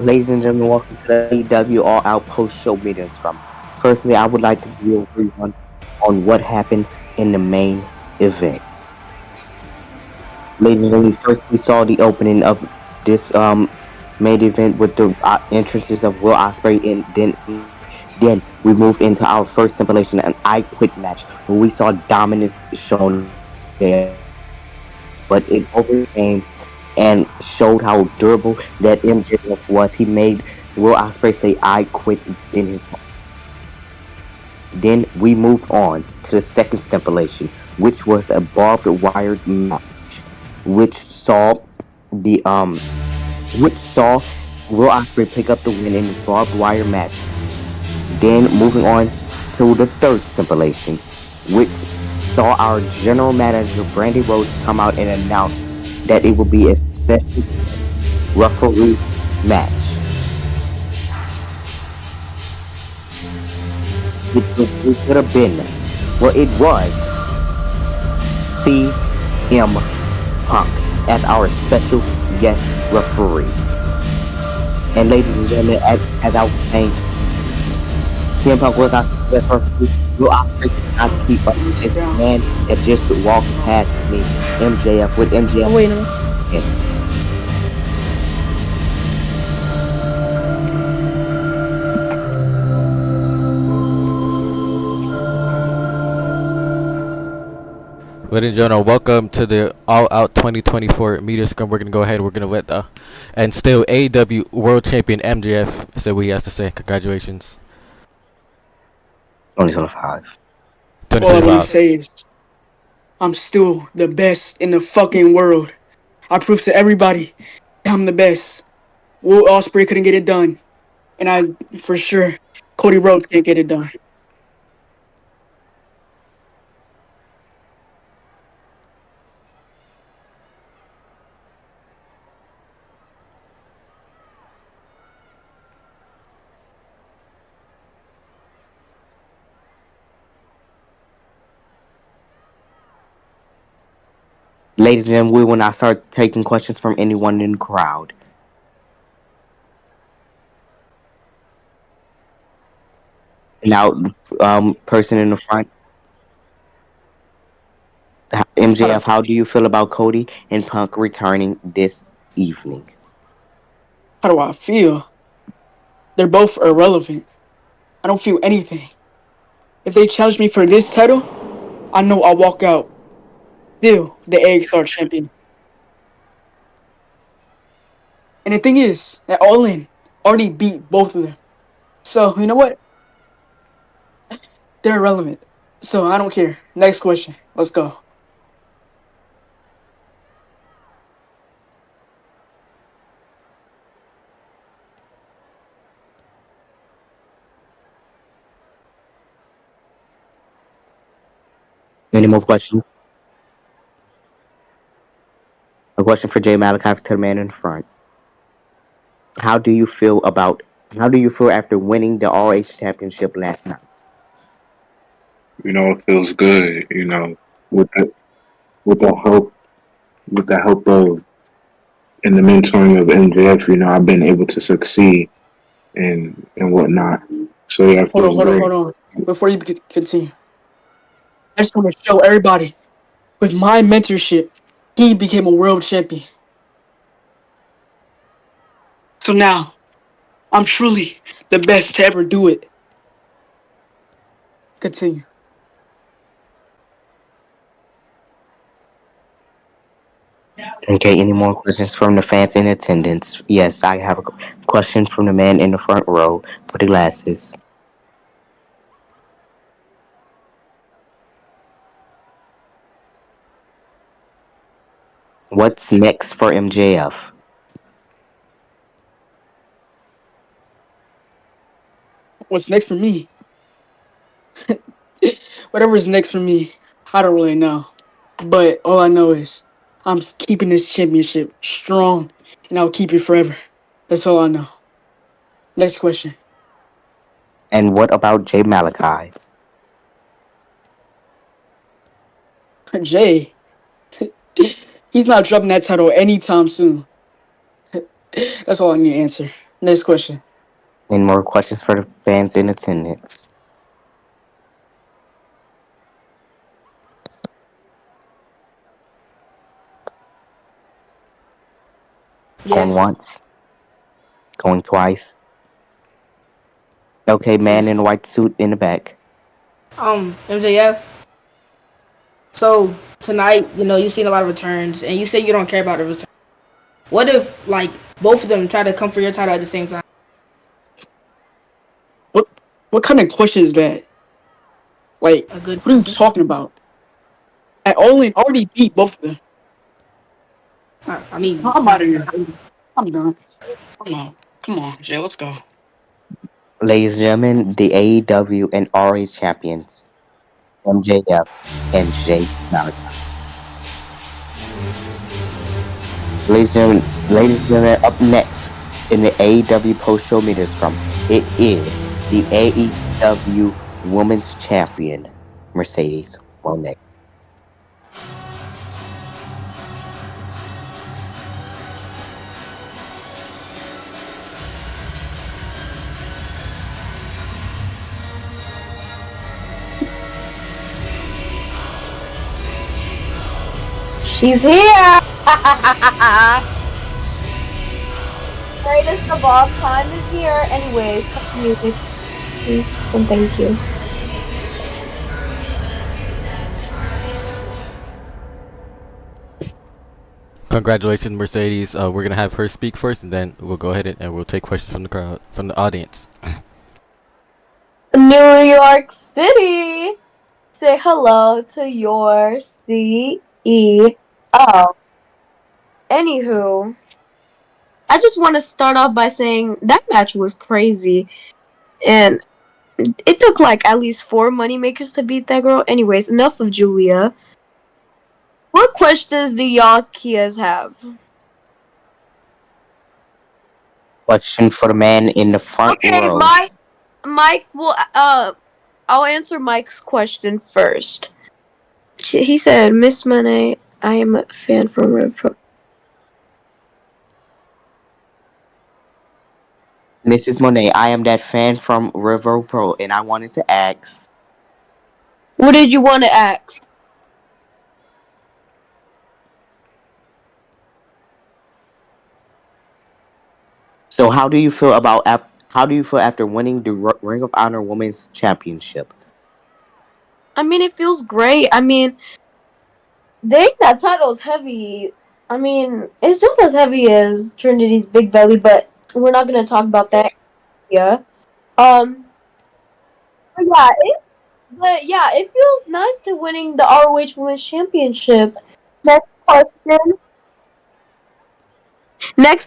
Ladies and gentlemen, welcome to the AEW All Out Post Show meeting Scrum. Firstly, I would like to give you a rerun on what happened in the main event. Ladies and gentlemen, first we saw the opening of this main event with the entrances of Will Ospreay, and then we moved into our first stipulation, an I Quit match, where we saw dominance shown there, but it overcame and showed how durable that MJF was. He made Will Ospreay say "I quit" in his. Then we moved on to the second stipulation, which was a barbed wire match, which saw the which saw Will Ospreay pick up the win in the barbed wire match. Then moving on to the third stipulation, which saw our general manager Brandy Rhodes come out and announce that it will be a special referee match. It could have been, well, it was CM Punk as our special guest referee. And ladies and gentlemen, as I was saying, CM Punk was our guest referee. Will Ospreay could not keep up with this man that just walked past me, MJF, with MJF. Oh, wait, no. Ladies and gentlemen, welcome to the All Out 2024 Media Scrum. We're going to go ahead. We're going to let and still AEW World Champion MJF say what he has to say. Congratulations. 2025. All I want to say is, I'm still the best in the fucking world. I prove to everybody that I'm the best. Will Ospreay couldn't get it done. And I, for sure, Cody Rhodes can't get it done. Ladies and gentlemen, we will now start taking questions from anyone in the crowd. Now, person in the front, MJF, how do you feel about Cody and Punk returning this evening? How do I feel? They're both irrelevant. I don't feel anything. If they challenge me for this title, I know I'll walk out still the AEW champion. And the thing is, that All In already beat both of them. So, you know what? They're irrelevant. So, I don't care. Next question. Let's go. Any more questions? A question for Jay Malikov to the man in front. How do you feel after winning the ROH championship last night? It feels good, with the with the help with the help of and the mentoring of MJF, I've been able to succeed and whatnot. So yeah, it feels great. Hold on. Before you continue, I just want to show everybody, with my mentorship, he became a world champion. So now, I'm truly the best to ever do it. Continue. Okay, any more questions from the fans in attendance? Yes, I have a question from the man in the front row with the glasses. What's next for MJF? What's next for me? Whatever's next for me, I don't really know. But all I know is I'm keeping this championship strong, and I'll keep it forever. That's all I know. Next question. And what about Jay Malachi? Jay, he's not dropping that title anytime soon. That's all I need to answer. Next question. Any more questions for the fans in attendance? Going Yes. once? Going twice? Okay, man Yes. in a white suit in the back. MJF. So tonight, you've seen a lot of returns, and you say you don't care about the return. What if like both of them try to come for your title at the same time? What kind of question is that? Like, A good what are you question. talking about? Olin already beat both of them. I mean, I'm out of here. I'm done. Come on, Jay, let's go. Ladies and gentlemen, the AEW and ROH champions, MJF and Jay Malikov. Ladies and gentlemen, up next in the AEW post-show media scrum, it is the AEW Women's Champion, Mercedes Mone. She's here! Greatest of all time is here. Anyways, music, please, and thank you. Congratulations, Mercedes. We're gonna have her speak first, and then we'll go ahead and we'll take questions from the crowd, from the audience. New York City! Say hello to your CEO. Anywho, I just want to start off by saying that match was crazy. And it took like at least 4 moneymakers to beat that girl. Anyways, enough of Julia. What questions do y'all Kias have? Question for the man in the front row. Mike will I'll answer Mike's question first. He said, Miss Monet, I am a fan from Rev Pro. Mrs. Monet, I am that fan from River Pro, and I wanted to ask. What did you want to ask? So, how do you feel after winning the Ring of Honor Women's Championship? I mean, it feels great. I mean, dang, that title's heavy. I mean, it's just as heavy as Trinity's big belly, but we're not gonna talk about that. Yeah. But yeah, it feels nice to winning the ROH Women's Championship. Next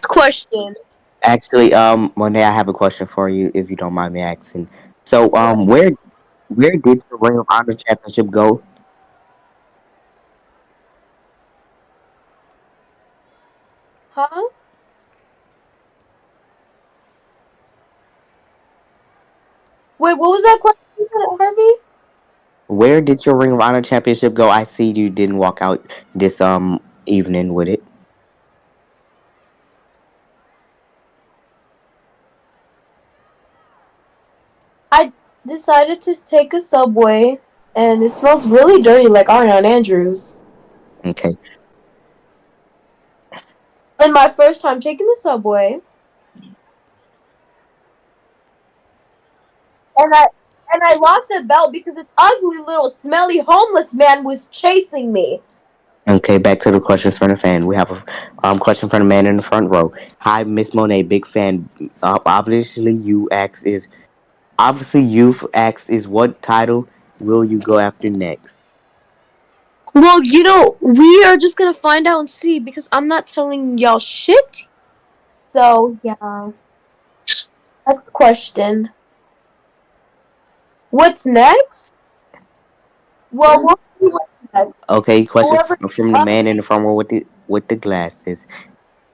question. Actually, Monet, I have a question for you, if you don't mind me asking. So, where did the Ring of Honor Championship go? Huh? Wait, what was that question, Harvey? Where did your Ring of Honor Championship go? I see you didn't walk out this evening with it. I decided to take a subway, and it smells really dirty, like Ariana Andrews. Okay. And my first time taking the subway, and I lost the belt because this ugly little smelly homeless man was chasing me. Okay, back to the questions from the fan. We have a question from the man in the front row. Hi, Miss Monet, big fan. Obviously, you've asked is what title will you go after next? Well, we are just gonna find out and see because I'm not telling y'all shit. So yeah. Next question. What's next? Well, we'll see what's next. Okay, question from the man in the front row with the glasses.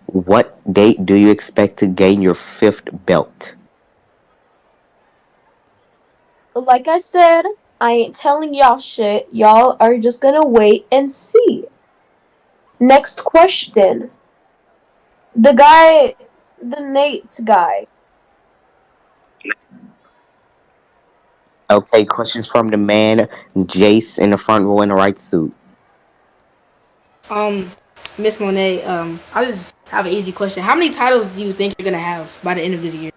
What date do you expect to gain your 5th belt? Like I said, I ain't telling y'all shit. Y'all are just gonna wait and see. Next question. The guy the Nate guy. Okay, questions from the man Jace in the front row in the right suit. Um, Miss Monet, I just have an easy question. How many titles do you think you're gonna have by the end of this year?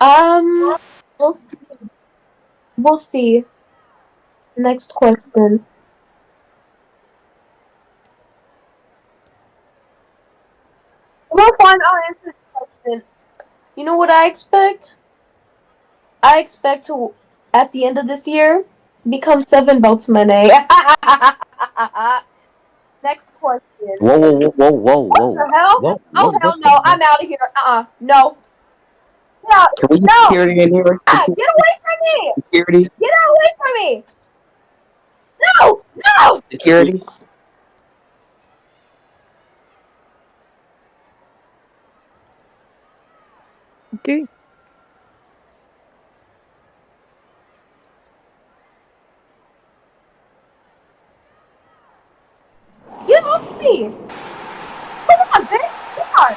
Um, we'll see. We'll see. Next question. Well, fine. I'll answer the question. You know what I expect? I expect to, at the end of this year, become 7 belts money. Next question. Whoa, whoa, whoa, whoa, whoa, What whoa, the hell? whoa, whoa, Oh what hell the no! hell? I'm out of here. No. No. Can we get No. security in here? Ah, get away from me! Security? Get away from me! No! No! Security? Okay. Get off me! Come on, bitch! Come on!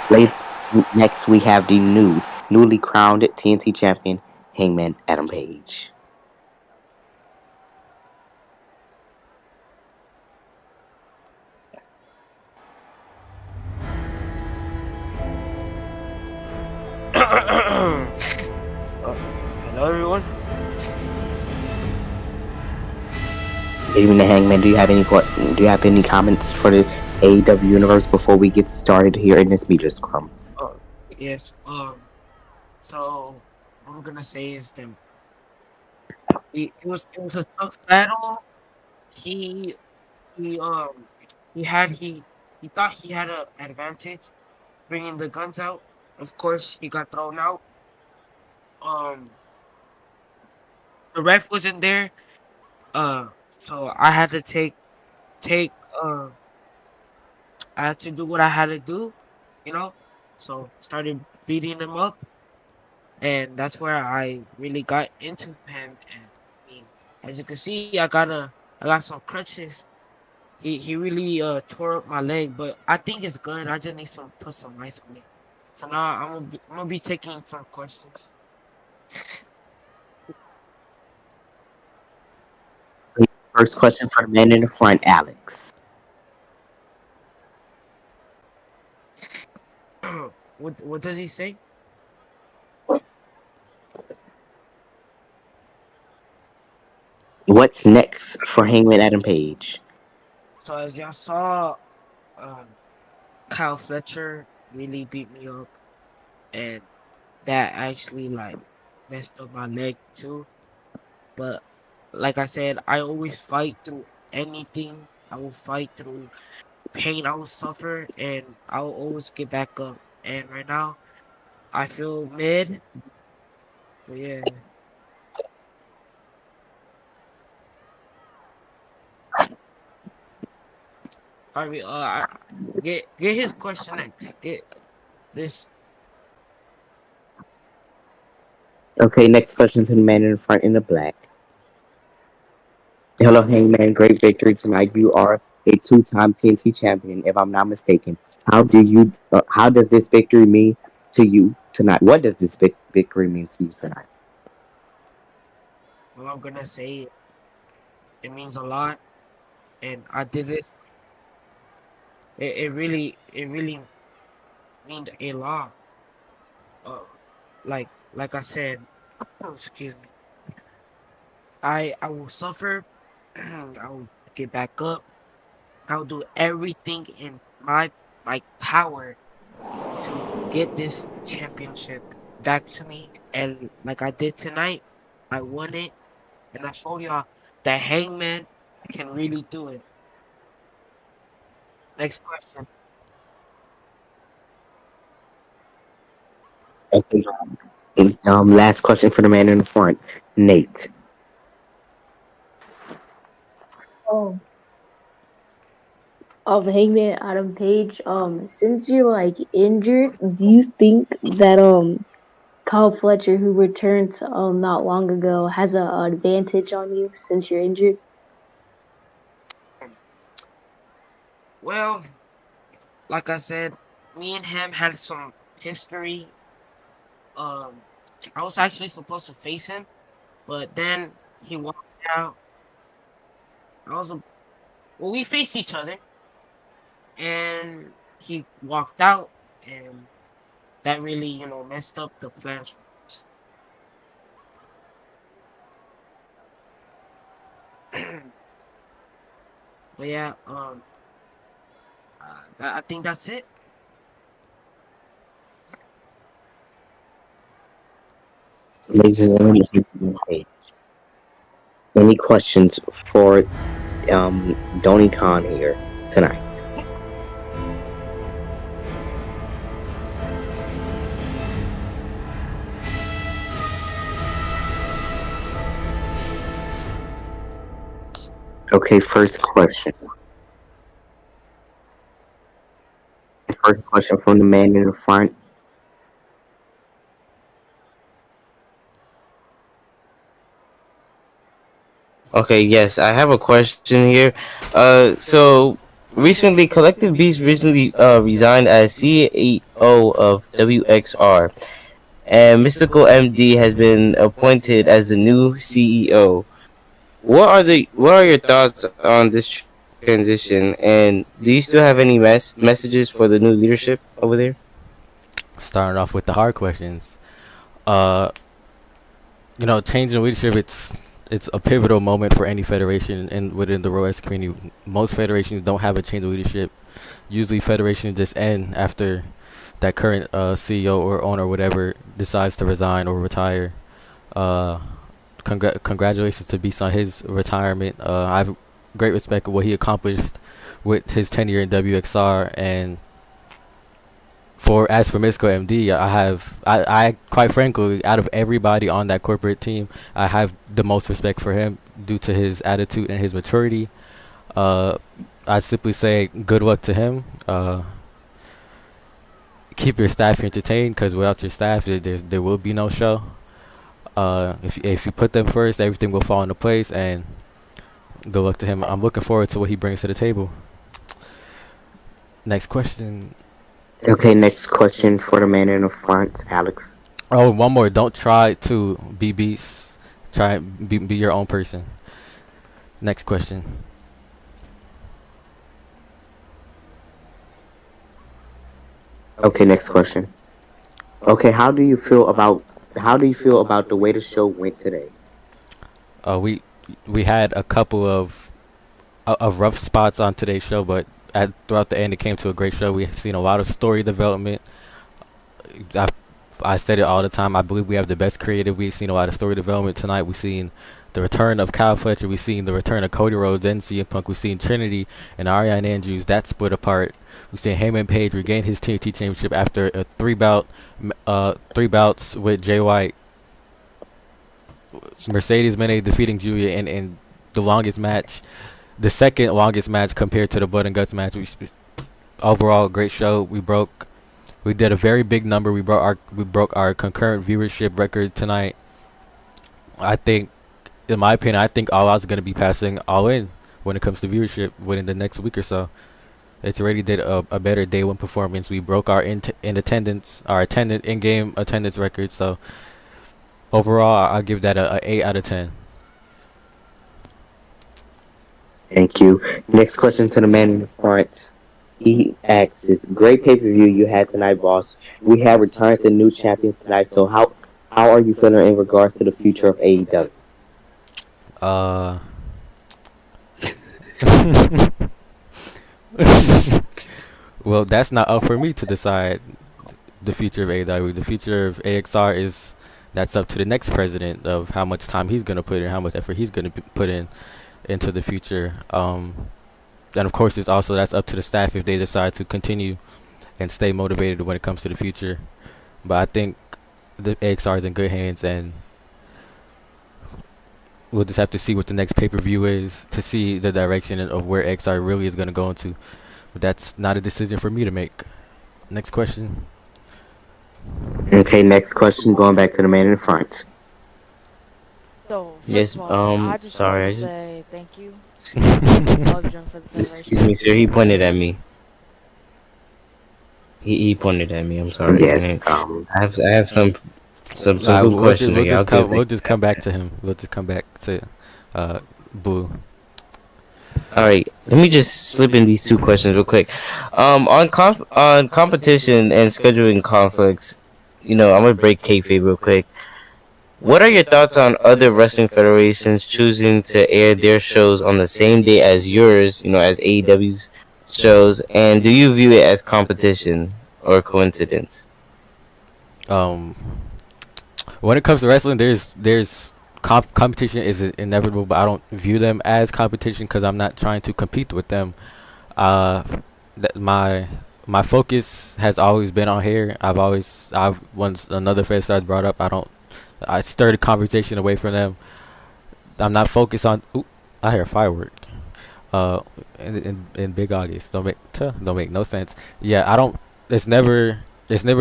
Ladies, next we have the newly crowned TNT champion, Hangman Adam Page. Hello, everyone. Good evening, Hangman. Do you have any comments for the AEW universe before we get started here in this media scrum? Yes. So what I'm gonna say is that it was a tough battle. He he he thought he had an advantage bringing the guns out. Of course, he got thrown out. Um, the ref wasn't there. So I had to take I had to do what I had to do, you know. So started beating him up, and that's where I really got into him. And I mean, as you can see, I got some crutches. He really tore up my leg, but I think it's good. I just need to put some ice on it. So now I'm gonna be taking some questions. First question for the man in the front, Alex. What does he say? What's next for Hangman Adam Page? So as y'all saw, um, Kyle Fletcher really beat me up, and that actually like messed up my leg too. But like I said, I always fight through anything. I will fight through pain I will suffer, and I will always get back up. And right now, I feel mid. But yeah, Harvey. Get his question next. Get this. Okay, next question to the man in the front in the black. Hello, Hangman. Great victory tonight. You are a two-time TNT champion, if I'm not mistaken. How does this victory mean to you tonight? What does this victory mean to you tonight? Well, I'm gonna say it means a lot, and I did it. It really meant a lot. Uh, like I said, excuse me. I will suffer. I will get back up. I'll do everything in my power to get this championship back to me. And like I did tonight, I won it, and I showed y'all that Hangman can really do it. Next question. Okay. Last question for the man in the front, Nate. Oh, of Hangman Adam Page. Since you're like injured, do you think that Kyle Fletcher, who returned not long ago, has an advantage on you since you're injured? Well, like I said, me and him had some history. Um, I was actually supposed to face him, but then he walked out. I was a, well, we faced each other, and he walked out, and that really, messed up the plans. But yeah, I think that's it. Ladies and gentlemen, any questions for Donny Khan here tonight? Okay, first question. First question from the man in the front. Okay, yes, I have a question here. So recently, Collective Beast recently resigned as CEO of WXR, and Mystical MD has been appointed as the new CEO. What are your thoughts on this transition, and do you still have any messages for the new leadership over there? Starting off with the hard questions. Uh, changing leadership, it's a pivotal moment for any federation and within the ROS community. Most federations don't have a change of leadership. Usually federations just end after that current CEO or owner or whatever decides to resign or retire. Uh, congratulations to Beast on his retirement. I have great respect for what he accomplished with his tenure in WXR, and as for Mystical MD, I quite frankly, out of everybody on that corporate team, I have the most respect for him due to his attitude and his maturity. I'd simply say good luck to him. Keep your staff entertained, because without your staff, there will be no show. If you put them first, everything will fall into place, and good luck to him. I'm looking forward to what he brings to the table. Next question. Okay, next question for the man in the front, Alex. Oh, one more. Don't try to be Beast. Try and be your own person. Next question. Okay, next question. Okay, how do you feel about the way the show went today? We had a couple of rough spots on today's show, but throughout the end, it came to a great show. We've seen a lot of story development. I said it all the time. I believe we have the best creative. We've seen a lot of story development tonight. We've seen the return of Kyle Fletcher. We've seen the return of Cody Rhodes and CM Punk. We've seen Trinity and Ariane Andrews. That split apart. We've seen Hangman Page regain his TNT Championship after a three bouts with Jay White. Mercedes Moné defeating Julia in the longest match, the second longest match compared to the Blood and Guts match. Overall, great show. We did a very big number. We broke our concurrent viewership record tonight. I think, in my opinion, All Out's going to be passing All In when it comes to viewership within the next week or so. It's already did a better day one performance. We broke our in game attendance record. So overall, I'll give that a 8 out of 10. Thank you. Next question to the man in the front. He asks, great pay-per-view you had tonight, boss. We have returns and new champions tonight, so how are you feeling in regards to the future of AEW? Well, that's not up for me to decide the future of AEW. The future of AXR that's up to the next president of how much time he's going to put in, how much effort he's going to put into the future. And of course, that's up to the staff if they decide to continue and stay motivated when it comes to the future. But I think the AXR is in good hands, and we'll just have to see what the next pay-per-view is to see the direction of where AXR really is going to go into. But that's not a decision for me to make. Next question. Okay, next question. Going back to the man in the front. So, first Yes. of all, I just want Sorry. to say thank you for all you've done for the Excuse Federation. me, sir. He pointed at me. He pointed at me. I'm sorry. Yes. I have some good questions. We'll just come back to him. We'll just come back to Boo. All right, let me just slip in these two questions real quick. On competition and scheduling conflicts, I'm gonna break kayfabe real quick. What are your thoughts on other wrestling federations choosing to air their shows on the same day as yours? As AEW's shows, and do you view it as competition or coincidence? When it comes to wrestling, there's competition is inevitable, but I don't view them as competition because I'm not trying to compete with them. My focus has always been on here. Once another fed starts brought up, I stirred a conversation away from them. I'm not focused on. Ooh, I hear a firework. In Big August, don't make no sense. Yeah, I don't. It's never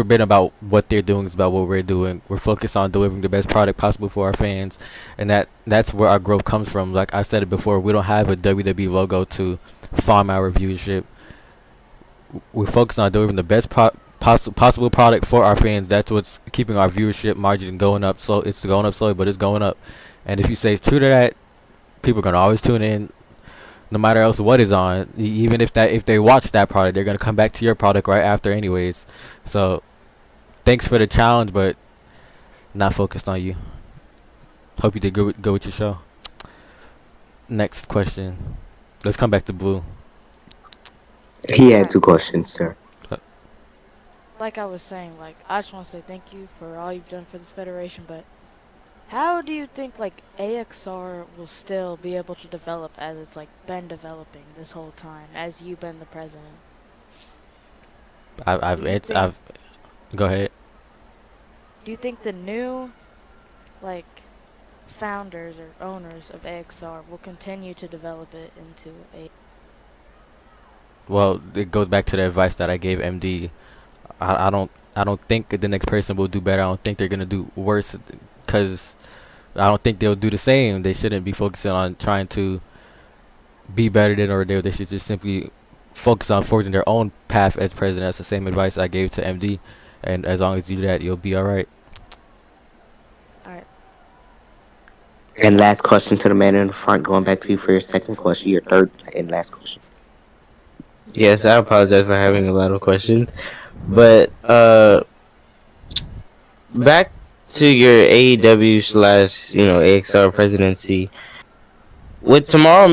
been about what they're doing. It's about what we're doing. We're focused on delivering the best product possible for our fans, and that's where our growth comes from. Like I said it before, we don't have a WWE logo to farm our viewership. We're focused on delivering the best possible product for our fans. That's what's keeping our viewership margin going up. So it's going up slowly, but it's going up. And if you say it's true to that, people are gonna always tune in, no matter else what is on. Even if they watch that product, they're gonna come back to your product right after, anyways. So, thanks for the challenge, but not focused on you. Hope you did good with your show. Next question. Let's come back to Blue. He had two questions, sir. Like I was saying, I just want to say thank you for all you've done for this federation, but how do you think AXR will still be able to develop as it's been developing this whole time, as you've been the president? Go ahead. Do you think the new founders or owners of AXR will continue to develop it into a? Well, it goes back to the advice that I gave MD. I don't think the next person will do better. I don't think they're gonna do worse, because I don't think they'll do the same. They shouldn't be focusing on trying to be better than, or they should just simply focus on forging their own path as president. That's the same advice I gave to MD, and as long as you do that, you'll be all right. All right. And last question to the man in the front. Going back to you for your second question, your third and last question. Yes, I apologize for having a lot of questions, but back to your AEW / AXR presidency. Would tomorrow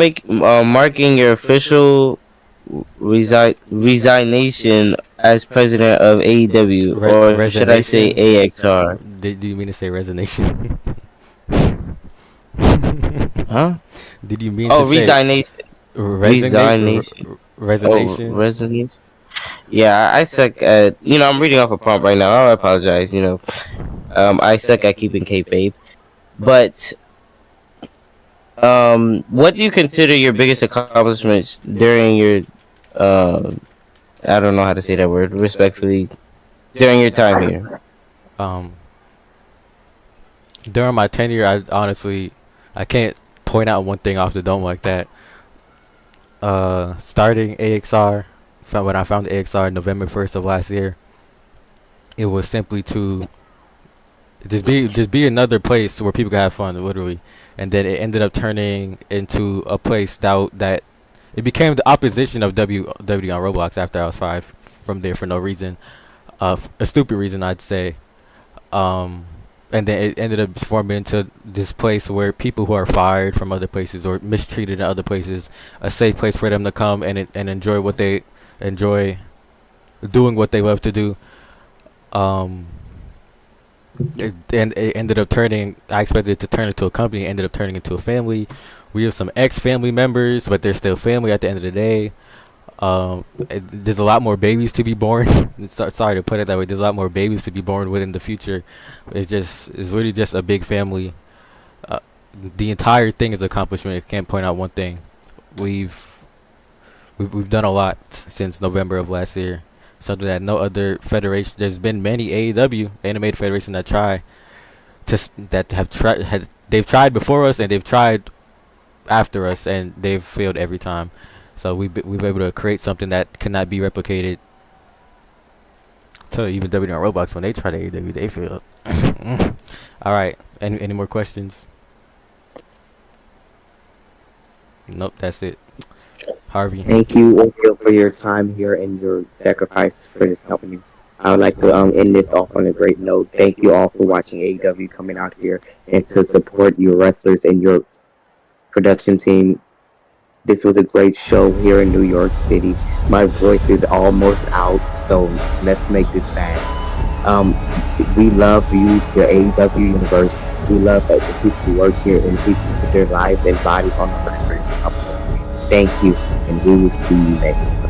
marking your official resignation as president of AEW, or should I say AXR? Do you mean to say resignation? Huh? Did you mean to say resignation? Resignation? Resignation. Yeah, I suck at. I'm reading off a prompt right now. I apologize. I suck at keeping kayfabe. But what do you consider your biggest accomplishments during your I don't know how to say that word respectfully, during your time here? During my tenure, I can't point out one thing off the dome like that. Starting AXR, when I found AXR November 1st of last year, it was simply to just be another place where people could have fun, literally. And then it ended up turning into a place that it became the opposition of WWE on Roblox after I was fired from there for no reason, a stupid reason, I'd say. And then it ended up forming into this place where people who are fired from other places or mistreated in other places, a safe place for them to come and enjoy doing what they love to do. It ended up turning. I expected it to turn into a company. It ended up turning into a family. We have some ex-family members, but they're still family at the end of the day. There's a lot more babies to be born. Sorry to put it that way. There's a lot more babies to be born within the future. It's really just a big family. The entire thing is an accomplishment. I can't point out one thing. We've done a lot since November of last year. something that no other federation. There's been many AEW animated federation that try that have tried. They've tried before us and they've tried after us and they've failed every time. So we've been able to create something that cannot be replicated. So even WROBLOX, when they tried AEW, they failed. All right. Any more questions? Nope. That's it. Harvey. Thank you, Orville, for your time here and your sacrifice for this company. I would like to end this off on a great note. Thank you all for watching AEW, coming out here and to support your wrestlers and your production team. This was a great show here in New York City. My voice is almost out, so let's make this fast. We love you, the AEW universe. We love the people who work here and people who put their lives and bodies on the line for this company. Thank you, and we will see you next time.